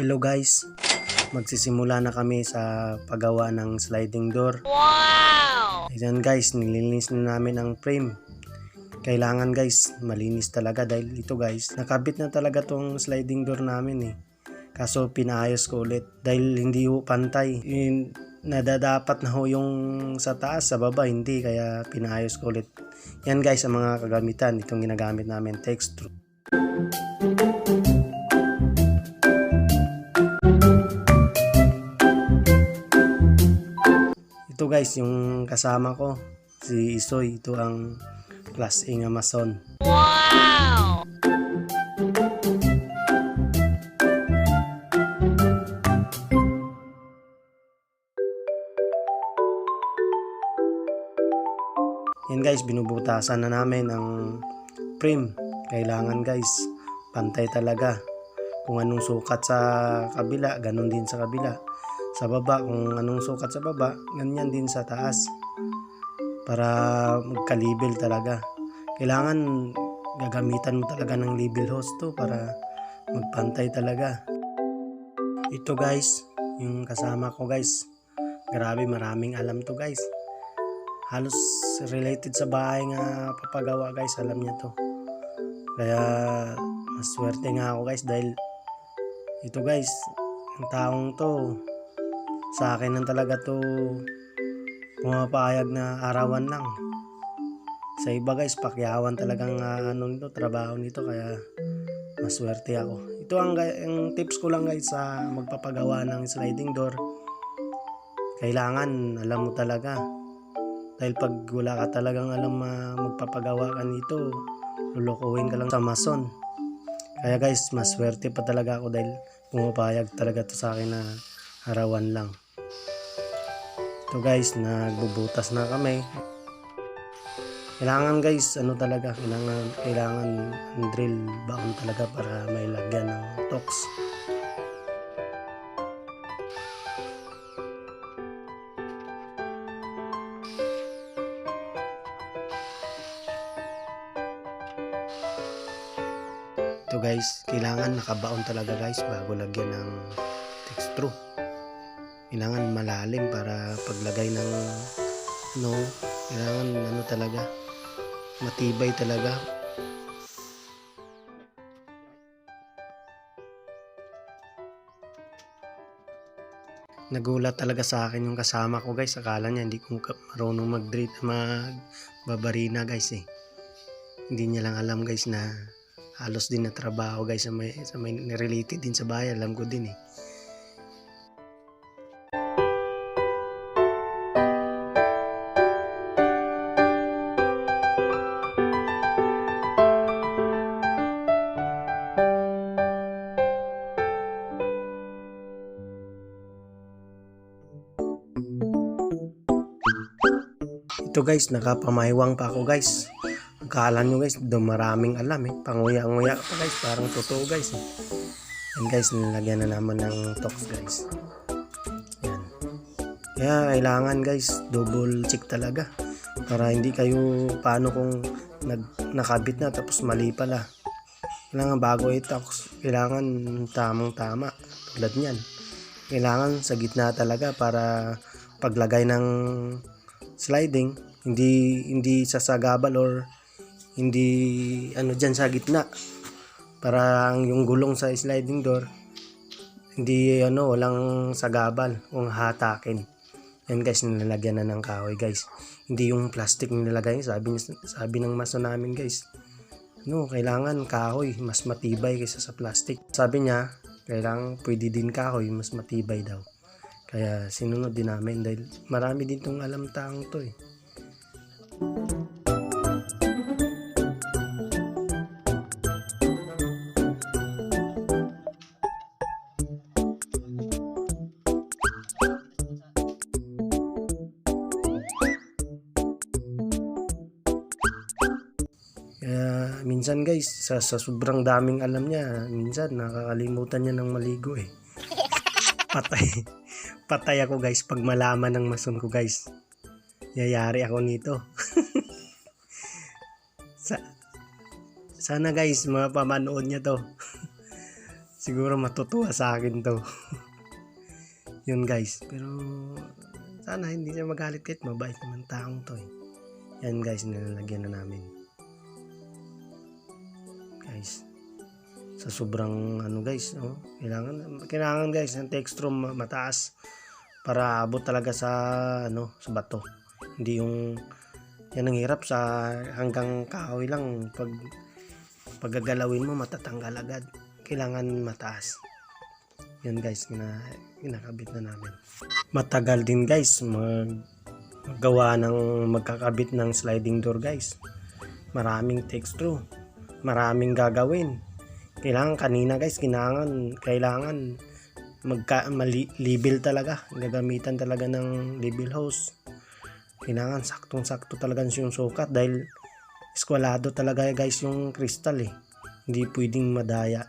Hello guys, magsisimula na kami sa paggawa ng sliding door. Wow! Ayan guys, nilinis na namin ang frame. Kailangan guys, malinis talaga dahil ito guys, nakabit na talaga tong sliding door namin eh. Kaso pinaayos ko ulit dahil hindi ho pantay. Nadadapat na ho yung sa taas, sa baba hindi, kaya pinaayos ko ulit. Yan guys ang mga kagamitan, itong ginagamit namin, texture. Ito guys, yung kasama ko, si Isoy, ito ang Class A Amazon. Wow! Yan guys, binubutasan na namin ang frame. Kailangan guys, pantay talaga. Kung anong sukat sa kabila, ganun din sa kabila. Sa baba, kung anong sukat sa baba, ganyan din sa taas. Para magka-label talaga. Kailangan gagamitan mo talaga ng label hose to para magpantay talaga. Ito guys, yung kasama ko guys. Grabe, maraming alam to guys. Halos related sa bahay nga papagawa guys, alam niya to. Kaya maswerte nga ako guys dahil ito guys, ang taong to sa akin lang talaga to pumapayag na arawan lang. Sa iba guys, pakyawan talagang trabaho nito, kaya maswerte ako. Ito ang tips ko lang guys sa magpapagawa ng sliding door. Kailangan alam mo talaga. Dahil pag wala ka talagang alam magpapagawa ka nito, lulukuhin ka lang sa mason. Kaya guys, maswerte pa talaga ako dahil pumapayag talaga to sa akin na arawan lang. Ito guys, nagbubutas na kami. Kailangan guys, kailangan drill baon talaga para may lagyan ng tox. Ito guys, kailangan nakabaon talaga guys bago lagyan ng texture. Kailangan malalim para paglagay ng kailangan talaga matibay talaga. Nagulat talaga sa akin yung kasama ko guys, akala niya hindi ko marunong magbabarina guys eh. Hindi niya lang alam guys na halos din na trabaho guys sa may related din sa bahay, alam ko din eh. Ito guys, nakapamahiwang pa ako guys. Akala nyo guys, maraming alam eh. Panguya-nguya pa guys, parang totoo guys eh. Yan guys, nilagyan na naman ng tox guys. Yan. Kaya kailangan guys, double check talaga. Para hindi kayo paano kung nakabit na tapos mali pala. Kailangan bago i-tox, kailangan tamang tama. Tulad nyan. Kailangan sa gitna talaga para paglagay ng sliding, hindi sasagabal or hindi dyan sa gitna, para yung gulong sa sliding door hindi walang sagabal kung hatakin. Yan guys, nilalagyan na ng kahoy guys, hindi yung plastic nilalagay. Sabi ng mason namin guys, kailangan kahoy, mas matibay kaysa sa plastic. Sabi niya kailangan pwede din kahoy, mas matibay daw. Kaya sinunod din namin dahil marami din tong alam taong to eh. Minsan guys, sa sobrang daming alam niya, minsan nakakalimutan niya ng maligo eh. Patay. Patay ako guys pag malaman ng mason ko guys. Yayari ako nito. Sana guys, mapamanood niya to. Siguro matutuwa sa akin to. Yun guys. Pero sana hindi siya magalit kahit mabait naman taong to eh. Yan guys, nilalagyan na namin. Guys. Sa sobrang ano guys, oh, kailangan guys ng texture mataas para abot talaga sa sa bato. Hindi yung yan ang hirap sa hanggang kahoy lang paggagalawin mo matatanggal agad. Kailangan mataas. Yan guys, kinakabit na namin. Matagal din guys maggawa ng magkakabit ng sliding door guys. Maraming texture, maraming gagawin. Kailangan kanina guys, kailangan label talaga. Gagamitan talaga ng label hose. Kailangan saktong-sakto talaga yung sukat dahil eskwalado talaga guys yung kristal eh. Hindi pwedeng madaya.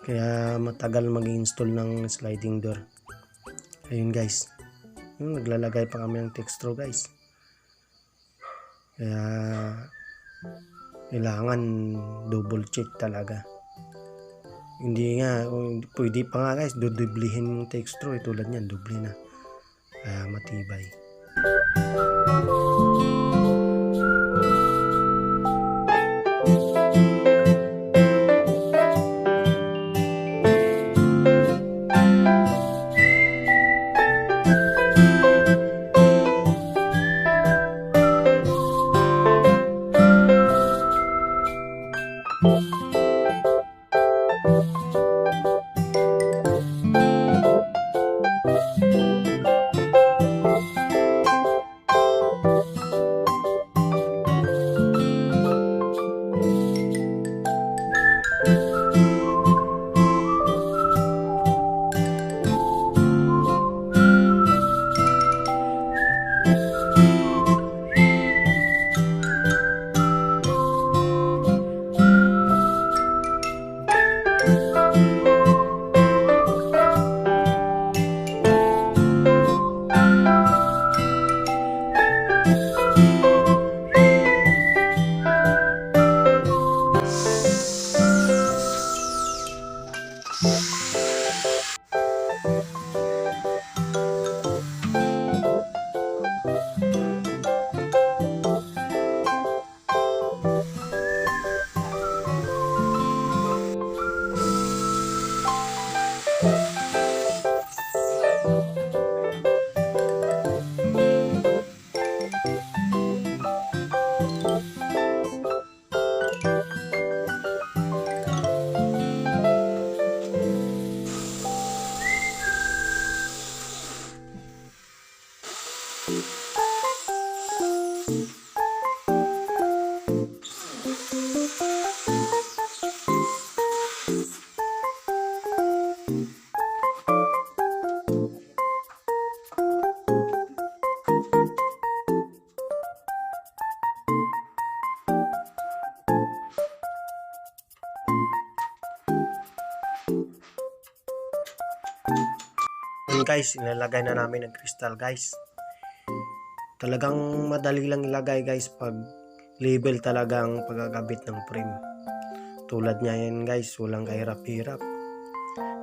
Kaya matagal mag-install ng sliding door. Ayun guys. Naglalagay pa kami ng texture guys. Kaya kailangan double check talaga. Hindi nga, pwede pa nga guys, dudublihin yung texture. Tulad niyan, doble na. Kaya matibay. Guys, ilalagay na namin ng crystal guys. Talagang madali lang ilagay guys pag label talagang pagkakabit ng frame. Tulad niya yan guys, walang kahirap-hirap.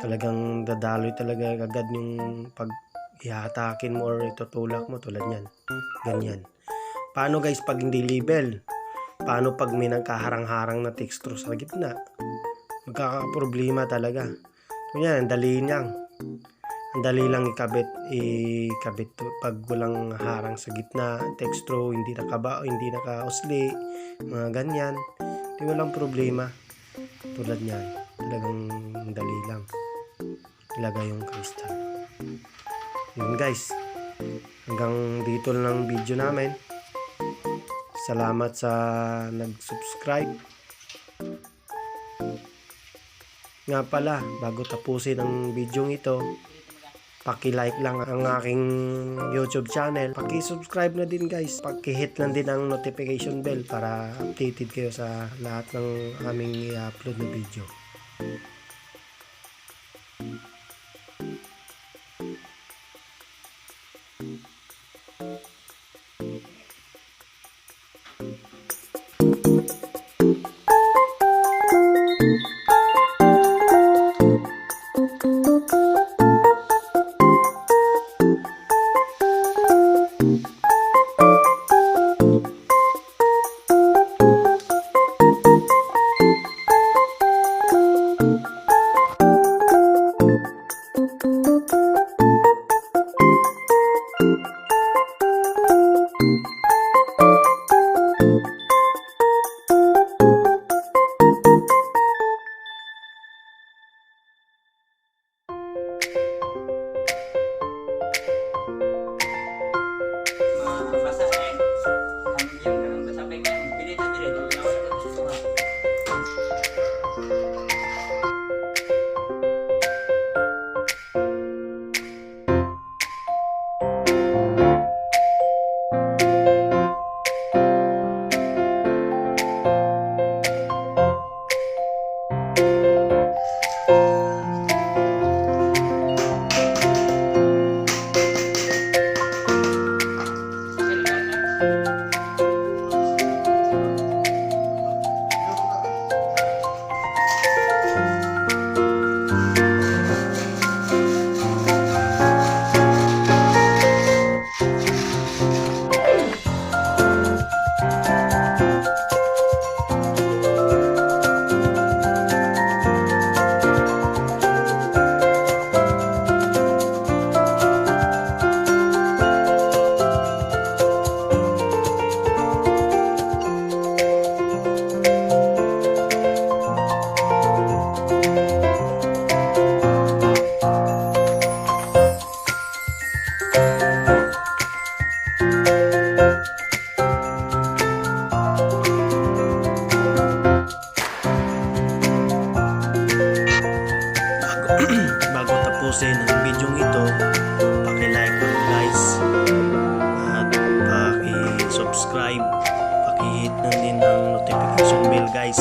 Talagang dadaloy talaga agad yung pag ihatakin mo or itutulak mo tulad niyan. Ganyan. Paano guys pag hindi label? Paano pag may nagkaharang-harang na texture sa gitna? Magkakaproblema talaga. Ganyan, dali lang. Ang dali lang ikabit pag walang harang sa gitna, texture, hindi nakausli, mga ganyan. Di walang problema. Tulad niyan, talagang dali lang ilagay yung crystal. Yun guys, hanggang dito lang video namin. Salamat sa nag-subscribe. Nga pala, bago tapusin ang video ito, paki-like lang ang aking YouTube channel. Paki-subscribe na din guys. Paki-hit lang din ang notification bell para updated kayo sa lahat ng aming i-upload na video. Basa eh. Ang yung basa pa yung pili na dire do na wala gusto nga. Bago tapusin ang video ito, paki-like lang guys at paki-subscribe, paki-hit na din ang notification bell guys